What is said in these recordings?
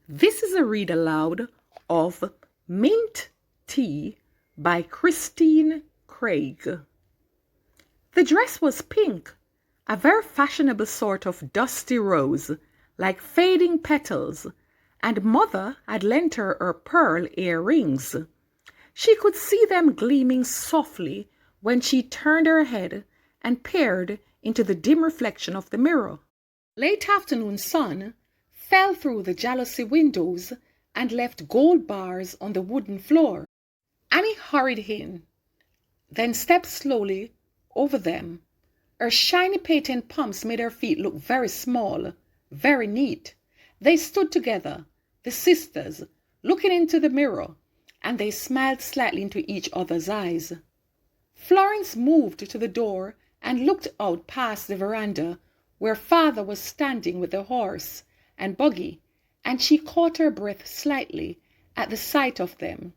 This is a read aloud of Mint Tea by Christine Craig. The dress was pink, a very fashionable sort of dusty rose, like fading petals, and Mother had lent her pearl earrings. She could see them gleaming softly when she turned her head and peered into the dim reflection of the mirror. Late afternoon sun fell through the jalousie windows and left gold bars on the wooden floor. Annie hurried in, then stepped slowly over them. Her shiny patent pumps made her feet look very small, very neat. They stood together, the sisters, looking into the mirror, and they smiled slightly into each other's eyes. Florence moved to the door and looked out past the veranda where Father was standing with the horse and buggy, and she caught her breath slightly at the sight of them.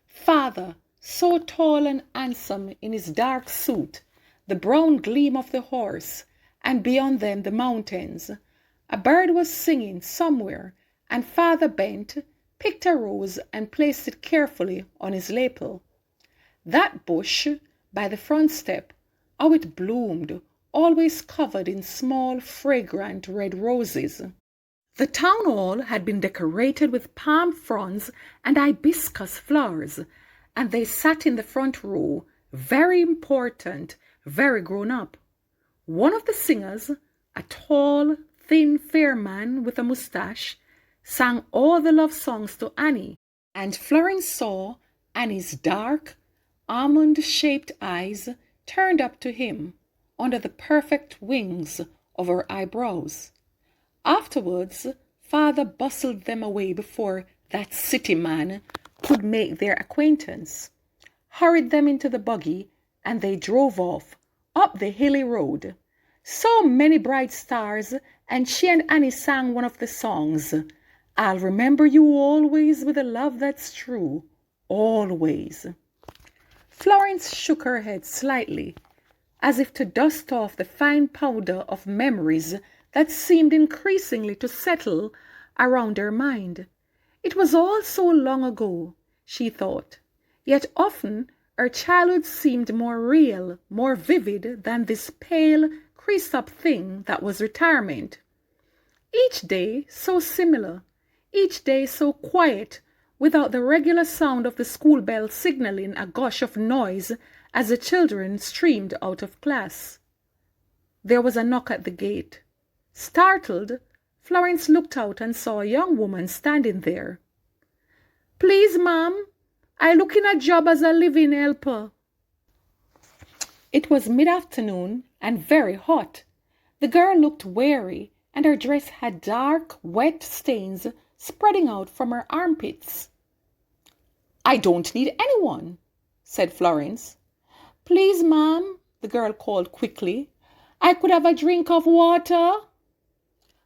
Father, so tall and handsome in his dark suit, the brown gleam of the horse, and beyond them the mountains. A bird was singing somewhere, and Father bent, picked a rose, and placed it carefully on his lapel. That bush by the front step, how it bloomed, always covered in small, fragrant red roses. The town hall had been decorated with palm fronds and hibiscus flowers, and they sat in the front row, very important, very grown up. One of the singers, a tall, thin, fair man with a mustache, sang all the love songs to Annie, and Florence saw Annie's dark, almond-shaped eyes turned up to him under the perfect wings of her eyebrows. Afterwards, Father bustled them away before that city man could make their acquaintance, hurried them into the buggy, and they drove off, up the hilly road. So many bright stars, and she and Annie sang one of the songs, "I'll remember you always with a love that's true, always." Florence shook her head slightly, as if to dust off the fine powder of memories that seemed increasingly to settle around her mind. It was all so long ago, she thought, yet often her childhood seemed more real, more vivid than this pale, creased-up thing that was retirement. Each day so similar, each day so quiet, without the regular sound of the school bell signaling a gush of noise as the children streamed out of class. There was a knock at the gate. Startled, Florence looked out and saw a young woman standing there. "Please, ma'am, I look in a job as a living helper." It was mid-afternoon and very hot. The girl looked weary, and her dress had dark, wet stains spreading out from her armpits. "I don't need anyone," said Florence. "Please, ma'am," the girl called quickly, "I could have a drink of water."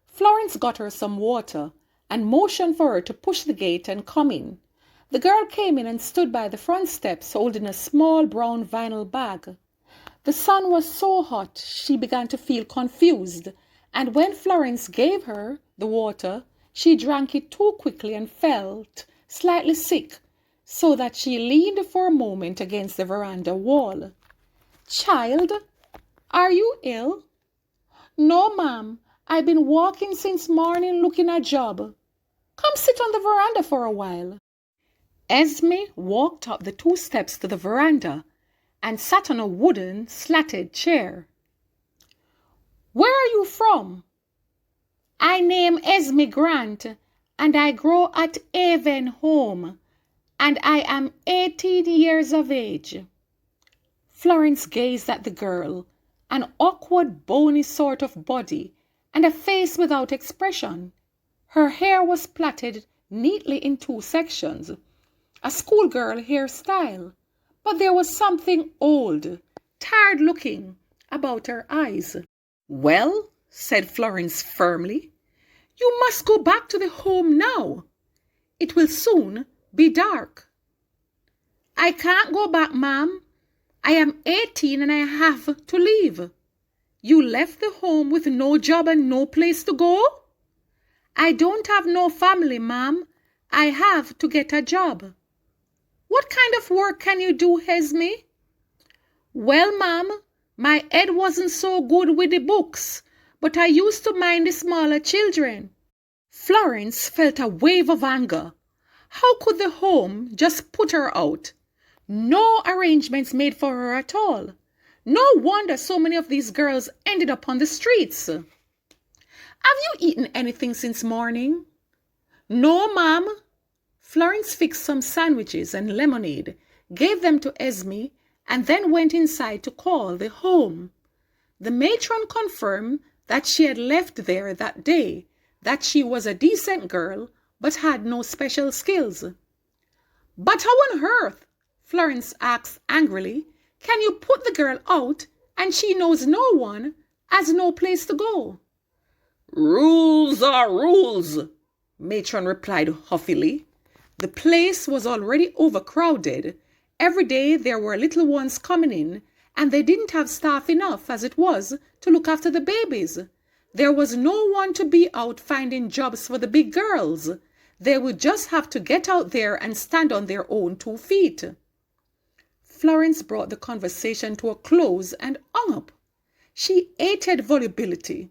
Florence got her some water and motioned for her to push the gate and come in. The girl came in and stood by the front steps holding a small brown vinyl bag. The sun was so hot she began to feel confused, and when Florence gave her the water, she drank it too quickly and felt slightly sick, so that she leaned for a moment against the veranda wall. "Child, are you ill?" "No, ma'am. I've been walking since morning looking a job." "Come sit on the veranda for a while." Esme walked up the 2 steps to the veranda and sat on a wooden slatted chair. "Where are you from?" "I name Esme Grant, and I grow at Avon Home, and I am 18 years of age." Florence gazed at the girl, an awkward, bony sort of body, and a face without expression. Her hair was plaited neatly in 2 sections, a schoolgirl hairstyle, but there was something old, tired-looking about her eyes. "Well," said Florence firmly, "you must go back to the home now. It will soon be dark." "I can't go back, ma'am. I am 18 and I have to leave." "You left the home with no job and no place to go?" I don't have no family, ma'am. I have to get a job. What kind of work can you do, Esme? Well, ma'am, my head wasn't so good with the books, but I used to mind the smaller children. Florence felt a wave of anger. How could the home just put her out? No arrangements made for her at all. No wonder so many of these girls ended up on the streets. Have you eaten anything since morning? No, ma'am. Florence fixed some sandwiches and lemonade, gave them to Esme, and then went inside to call the home. The matron confirmed that she had left there that day, that she was a decent girl, but had no special skills. But how on earth, Florence asked angrily, can you put the girl out and she knows no one, has no place to go? Rules are rules, matron replied huffily. The place was already overcrowded. Every day there were little ones coming in, and they didn't have staff enough as it was to look after the babies. There was no one to be out finding jobs for the big girls. They would just have to get out there and stand on their own 2 feet. Florence brought the conversation to a close and hung up. She hated volubility,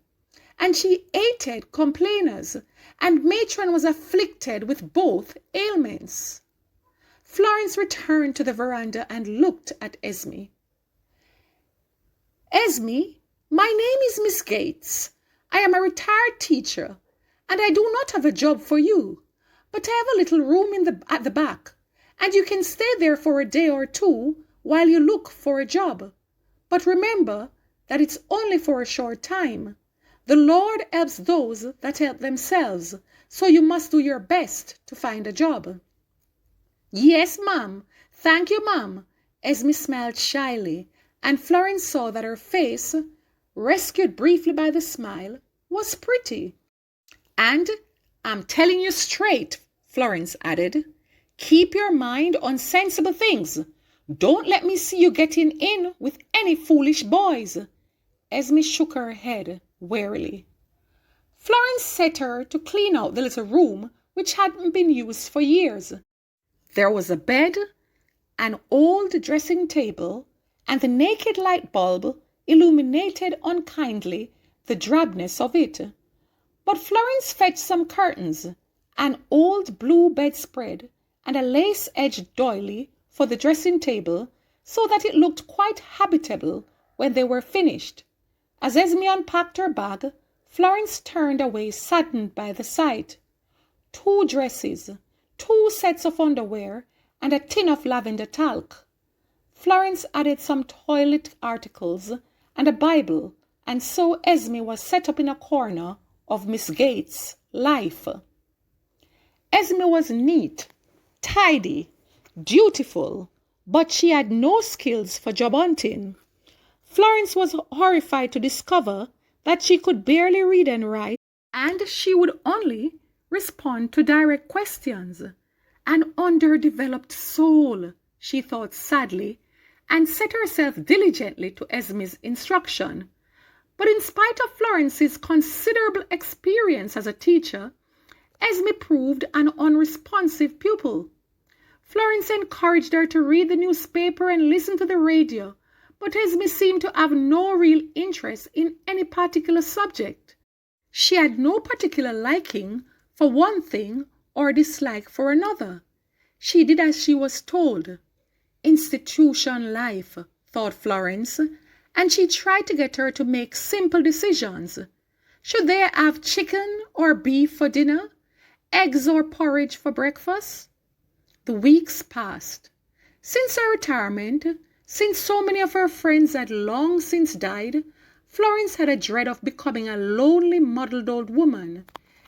and she hated complainers, and matron was afflicted with both ailments. Florence returned to the veranda and looked at Esme. Esme, my name is Miss Gates. I am a retired teacher, and I do not have a job for you, but I have a little room at the back, and you can stay there for a day or 2 while you look for a job. But remember that it's only for a short time. The Lord helps those that help themselves, so you must do your best to find a job. Yes, ma'am. Thank you, ma'am. Esme smiled shyly, and Florence saw that her face, rescued briefly by the smile, was pretty. And I'm telling you straight, Florence added, keep your mind on sensible things. Don't let me see you getting in with any foolish boys. Esme shook her head wearily. Florence set her to clean out the little room which hadn't been used for years. There was a bed, an old dressing table, and the naked light bulb illuminated unkindly the drabness of it. But Florence fetched some curtains, an old blue bedspread, and a lace-edged doily for the dressing table, so that it looked quite habitable when they were finished. As Esme unpacked her bag, Florence turned away saddened by the sight. 2 dresses, 2 sets of underwear, and a tin of lavender talc. Florence added some toilet articles and a Bible, and so Esme was set up in a corner of Miss Gates' life. Esme was neat, tidy, dutiful, but she had no skills for job hunting. Florence was horrified to discover that she could barely read and write, and she would only respond to direct questions. An underdeveloped soul, she thought sadly, and set herself diligently to Esme's instruction. But in spite of Florence's considerable experience as a teacher, Esme proved an unresponsive pupil. Florence encouraged her to read the newspaper and listen to the radio, but Esme seemed to have no real interest in any particular subject. She had no particular liking for one thing or dislike for another. She did as she was told. Institution life, thought Florence, and she tried to get her to make simple decisions. Should they have chicken or beef for dinner? Eggs or porridge for breakfast? The weeks passed. Since her retirement, since so many of her friends had long since died, Florence had a dread of becoming a lonely, muddled old woman.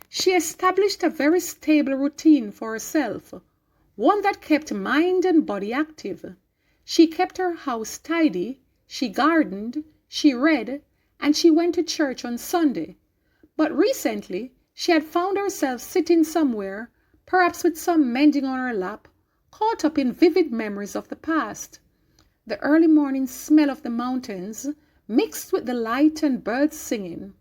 She established a very stable routine for herself, one that kept mind and body active. She kept her house tidy, she gardened, she read, and she went to church on Sunday. But recently, she had found herself sitting somewhere, perhaps with some mending on her lap, caught up in vivid memories of the past. The early morning smell of the mountains mixed with the light and birds singing.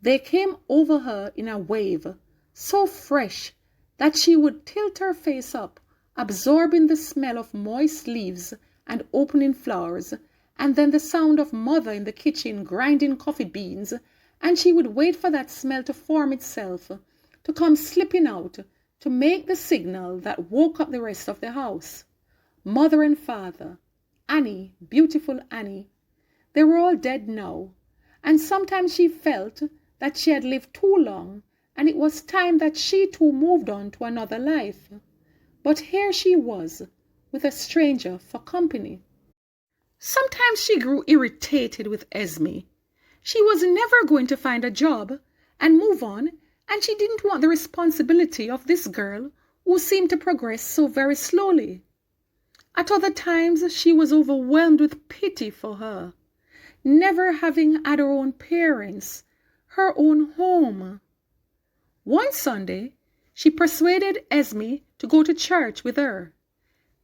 They came over her in a wave, so fresh that she would tilt her face up, absorbing the smell of moist leaves and opening flowers, and then the sound of mother in the kitchen grinding coffee beans, and she would wait for that smell to form itself, to come slipping out, to make the signal that woke up the rest of the house. Mother and father, Annie, beautiful Annie, they were all dead now, and sometimes she felt that she had lived too long, and it was time that she too moved on to another life. But here she was, with a stranger for company. Sometimes she grew irritated with Esme. She was never going to find a job and move on, and she didn't want the responsibility of this girl who seemed to progress so very slowly. At other times she was overwhelmed with pity for her, never having had her own parents, her own home. One Sunday, she persuaded Esme to go to church with her.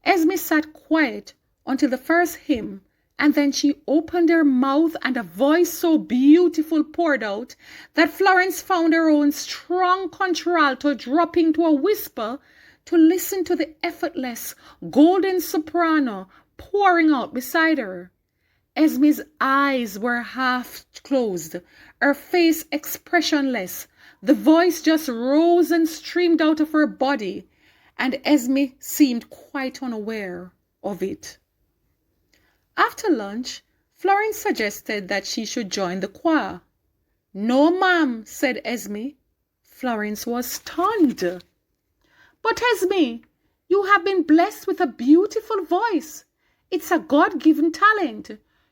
Esme sat quiet until the first hymn, and then she opened her mouth and a voice so beautiful poured out that Florence found her own strong contralto dropping to a whisper to listen to the effortless golden soprano pouring out beside her. Esme's eyes were half closed, her face expressionless. The voice just rose and streamed out of her body, and Esme seemed quite unaware of it. After lunch, Florence suggested that she should join the choir. "No, ma'am," said Esme. Florence was stunned. "But Esme, you have been blessed with a beautiful voice. It's a God-given talent.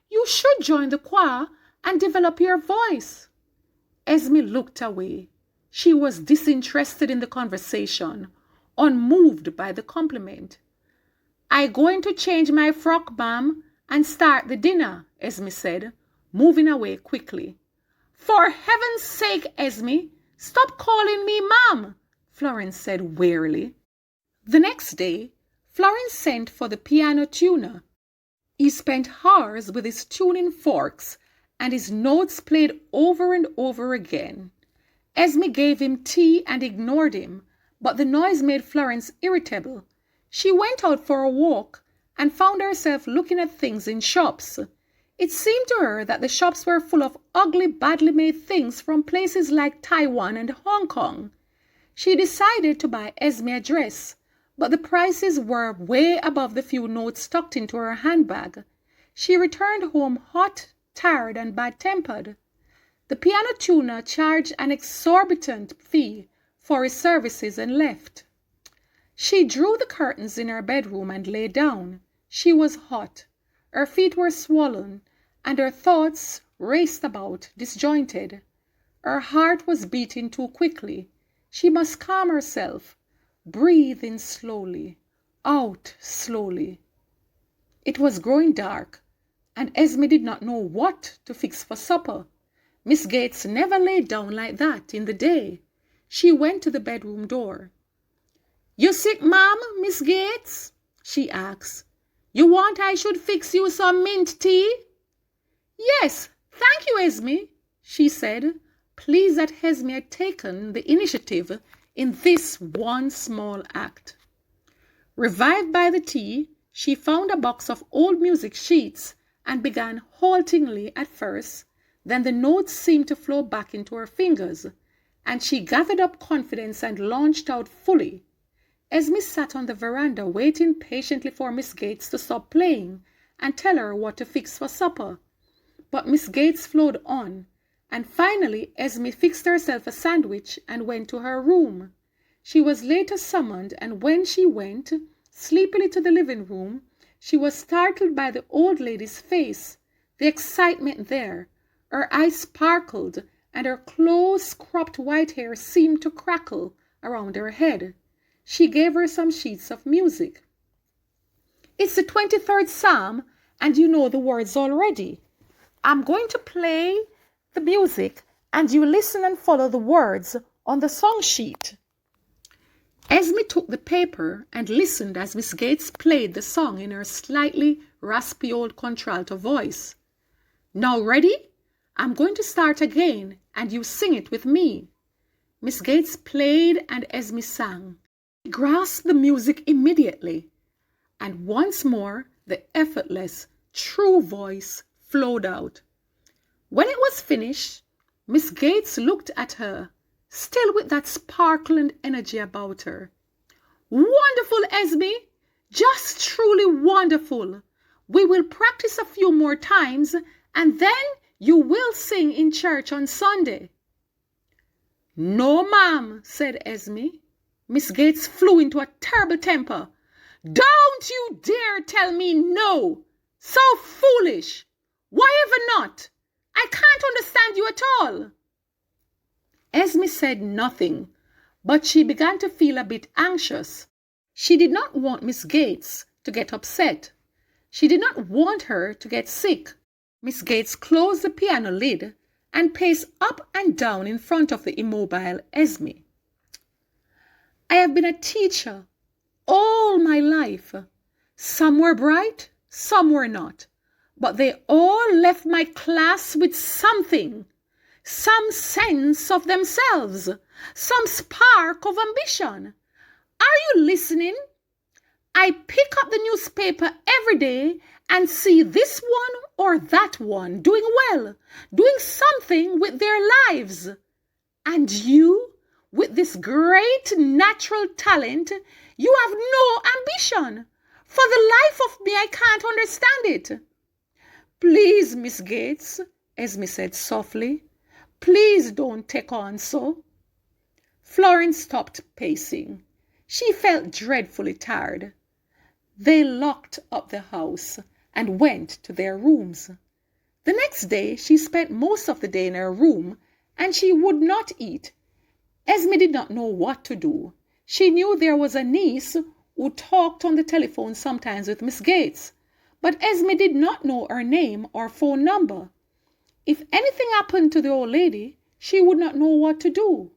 You should join the choir and develop your voice." Esme looked away. She was disinterested in the conversation, unmoved by the compliment. "I going to change my frock, ma'am, and start the dinner," Esme said, moving away quickly. "For heaven's sake, Esme, stop calling me ma'am," Florence said wearily. The next day, Florence sent for the piano tuner. He spent hours with his tuning forks, and his notes played over and over again. Esme gave him tea and ignored him, but the noise made Florence irritable. She went out for a walk and found herself looking at things in shops. It seemed to her that the shops were full of ugly, badly made things from places like Taiwan and Hong Kong. She decided to buy Esme a dress, but the prices were way above the few notes tucked into her handbag. She returned home hot, tired, and bad-tempered. The piano tuner charged an exorbitant fee for his services and left. She drew the curtains in her bedroom and lay down. She was hot, her feet were swollen, and her thoughts raced about, disjointed. Her heart was beating too quickly. She must calm herself, breathe in slowly, out slowly. It was growing dark, and Esme did not know what to fix for supper. Miss Gates never laid down like that in the day. She went to the bedroom door. "You sick, ma'am, Miss Gates?" she asked. "You want I should fix you some mint tea?" "Yes, thank you, Esme," she said, pleased that Esme had taken the initiative in this one small act. Revived by the tea, she found a box of old music sheets and began haltingly at first. Then the notes seemed to flow back into her fingers, and she gathered up confidence and launched out fully. Esme sat on the veranda waiting patiently for Miss Gates to stop playing and tell her what to fix for supper. But Miss Gates flowed on, and finally Esme fixed herself a sandwich and went to her room. She was later summoned, and when she went sleepily to the living room, she was startled by the old lady's face, the excitement there. Her eyes sparkled, and her close-cropped white hair seemed to crackle around her head. She gave her some sheets of music. "It's the 23rd Psalm, and you know the words already. I'm going to play the music, and you listen and follow the words on the song sheet." Esme took the paper and listened as Miss Gates played the song in her slightly raspy old contralto voice. "Now ready? I'm going to start again, and you sing it with me." Miss Gates played and Esme sang. She grasped the music immediately, and once more the effortless, true voice flowed out. When it was finished, Miss Gates looked at her, still with that sparkle and energy about her. "Wonderful, Esme! Just truly wonderful! We will practice a few more times, and then you will sing in church on Sunday." "No, ma'am," said Esme. Miss Gates flew into a terrible temper. "Don't you dare tell me no! So foolish! Why ever not? I can't understand you at all." Esme said nothing, but she began to feel a bit anxious. She did not want Miss Gates to get upset. She did not want her to get sick. Miss Gates closed the piano lid and paced up and down in front of the immobile Esme. "I have been a teacher all my life. Some were bright, some were not, but they all left my class with something, some sense of themselves, some spark of ambition. Are you listening? I pick up the newspaper every day and see this one or that one doing well, doing something with their lives. And you, with this great natural talent, you have no ambition. For the life of me, I can't understand it." "Please, Miss Gates," Esme said softly, "please don't take on so." Florence stopped pacing. She felt dreadfully tired. They locked up the house and went to their rooms. The next day she spent most of the day in her room, and she would not eat. Esme did not know what to do. She knew there was a niece who talked on the telephone sometimes with Miss Gates, but Esme did not know her name or phone number. If anything happened to the old lady, she would not know what to do.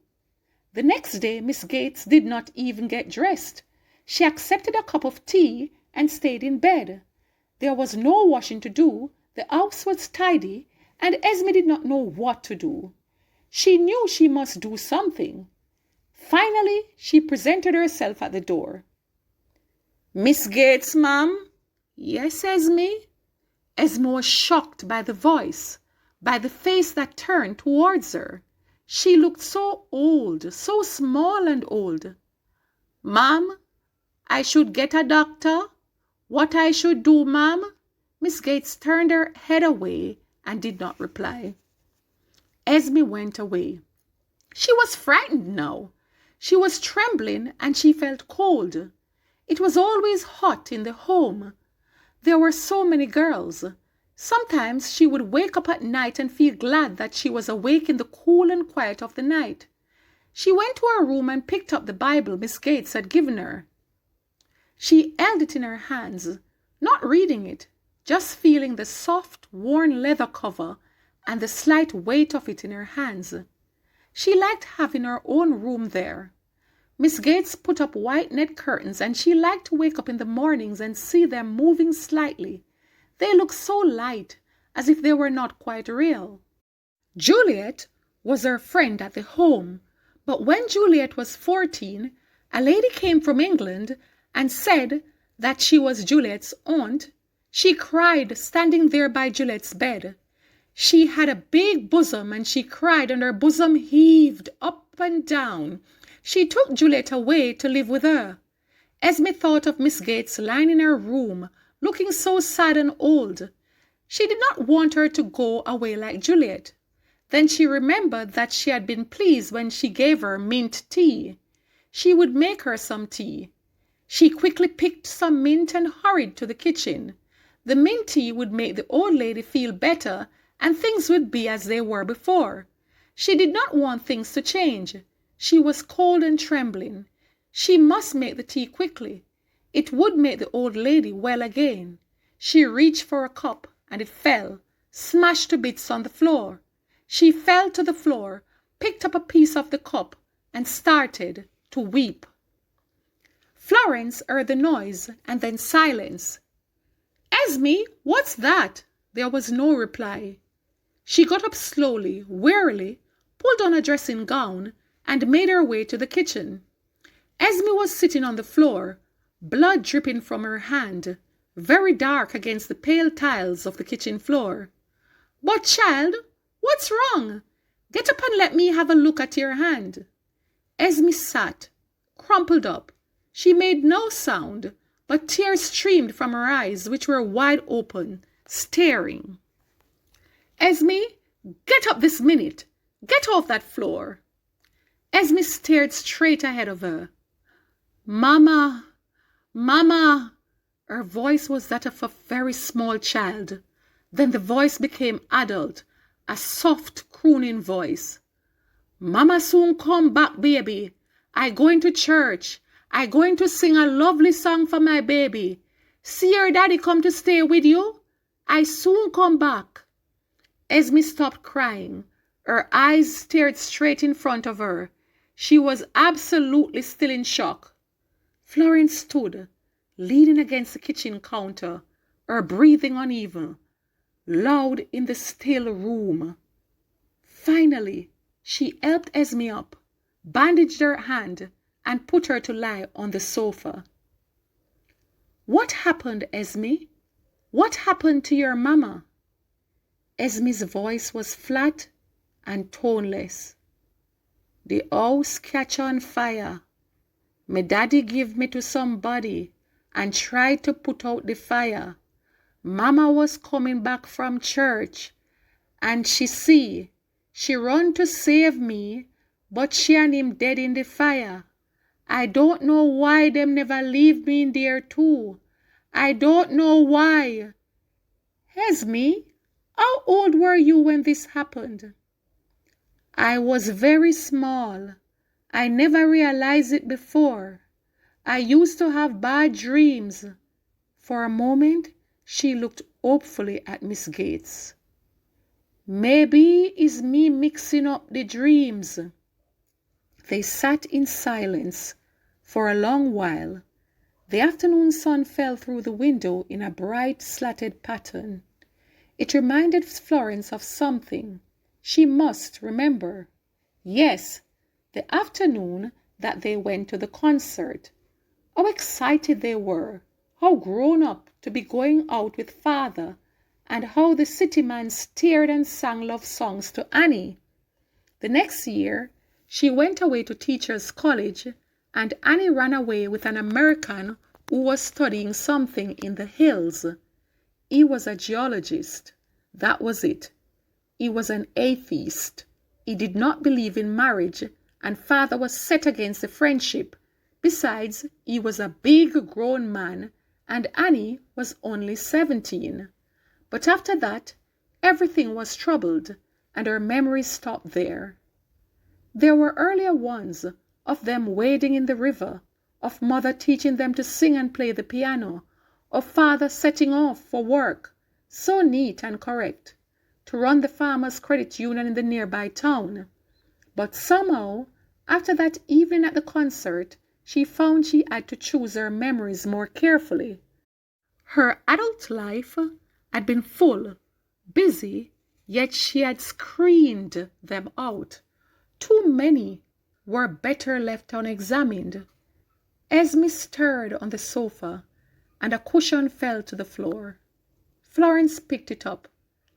The next day Miss Gates did not even get dressed. She accepted a cup of tea and stayed in bed. There was no washing to do, the house was tidy, and Esme did not know what to do. She knew she must do something. Finally, she presented herself at the door. "Miss Gates, ma'am?" "Yes, Esme." Esme was shocked by the voice, by the face that turned towards her. She looked so old, so small and old. "Ma'am, I should get a doctor? What I should do, ma'am?" Miss Gates turned her head away and did not reply. Esme went away. She was frightened now. She was trembling and she felt cold. It was always hot in the home. There were so many girls. Sometimes she would wake up at night and feel glad that she was awake in the cool and quiet of the night. She went to her room and picked up the Bible Miss Gates had given her. She held it in her hands, not reading it, just feeling the soft, worn leather cover and the slight weight of it in her hands. She liked having her own room there. Miss Gates put up white net curtains, and she liked to wake up in the mornings and see them moving slightly. They looked so light, as if they were not quite real. Juliet was her friend at the home, but when Juliet was 14, a lady came from England and said that she was Juliet's aunt. She cried standing there by Juliet's bed. She had a big bosom and she cried and her bosom heaved up and down. She took Juliet away to live with her. Esme thought of Miss Gates lying in her room, looking so sad and old. She did not want her to go away like Juliet. Then she remembered that she had been pleased when she gave her mint tea. She would make her some tea. She quickly picked some mint and hurried to the kitchen. The mint tea would make the old lady feel better and things would be as they were before. She did not want things to change. She was cold and trembling. She must make the tea quickly. It would make the old lady well again. She reached for a cup and it fell, smashed to bits on the floor. She fell to the floor, picked up a piece of the cup and started to weep. Florence heard the noise and then silence. "Esme, what's that?" There was no reply. She got up slowly, wearily, pulled on a dressing gown, and made her way to the kitchen. Esme was sitting on the floor, blood dripping from her hand, very dark against the pale tiles of the kitchen floor. "But, child, what's wrong? Get up and let me have a look at your hand." Esme sat, crumpled up. She made no sound, but tears streamed from her eyes, which were wide open, staring. "Esme, get up this minute. Get off that floor." Esme stared straight ahead of her. "Mama, Mama." Her voice was that of a very small child. Then the voice became adult, a soft, crooning voice. "Mama soon come back, baby. I going to church. I going to sing a lovely song for my baby. See your daddy come to stay with you? I soon come back." Esme stopped crying. Her eyes stared straight in front of her. She was absolutely still in shock. Florence stood, leaning against the kitchen counter, her breathing uneven, loud in the still room. Finally, she helped Esme up, bandaged her hand, and put her to lie on the sofa. "What happened, Esme? What happened to your mama?" Esme's voice was flat and toneless. "The house catch on fire. Me daddy give me to somebody and tried to put out the fire. Mama was coming back from church and she run to save me, but she and him dead in the fire. I don't know why them never leave me in there too. I don't know why." "Esme, how old were you when this happened?" "I was very small. I never realized it before. I used to have bad dreams." For a moment, she looked hopefully at Miss Gates. "Maybe it's me mixing up the dreams." They sat in silence for a long while. The afternoon sun fell through the window in a bright slatted pattern. It reminded Florence of something. She must remember. Yes, the afternoon that they went to the concert. How excited they were, how grown up to be going out with father, and how the city man stared and sang love songs to Annie. The next year, she went away to Teachers' College, and Annie ran away with an American who was studying something in the hills. He was a geologist. That was it. He was an atheist. He did not believe in marriage, and father was set against the friendship. Besides, he was a big grown man, and Annie was only 17. But after that, everything was troubled, and her memories stopped there. There were earlier ones of them wading in the river, of mother teaching them to sing and play the piano, of father setting off for work, so neat and correct, to run the farmers' credit union in the nearby town. But somehow, after that evening at the concert, she found she had to choose her memories more carefully. Her adult life had been full, busy, yet she had screened them out. Too many were better left unexamined. Esme stirred on the sofa, and a cushion fell to the floor. Florence picked it up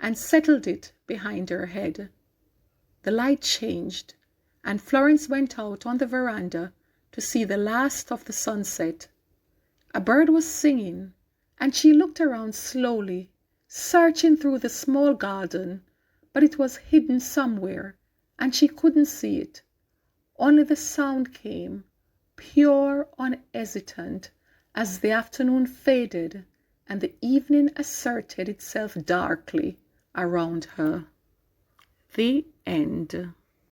and settled it behind her head. The light changed, and Florence went out on the veranda to see the last of the sunset. A bird was singing, and she looked around slowly, searching through the small garden, but it was hidden somewhere, and she couldn't see it. Only the sound came, pure, unhesitant, as the afternoon faded and the evening asserted itself darkly around her. The end.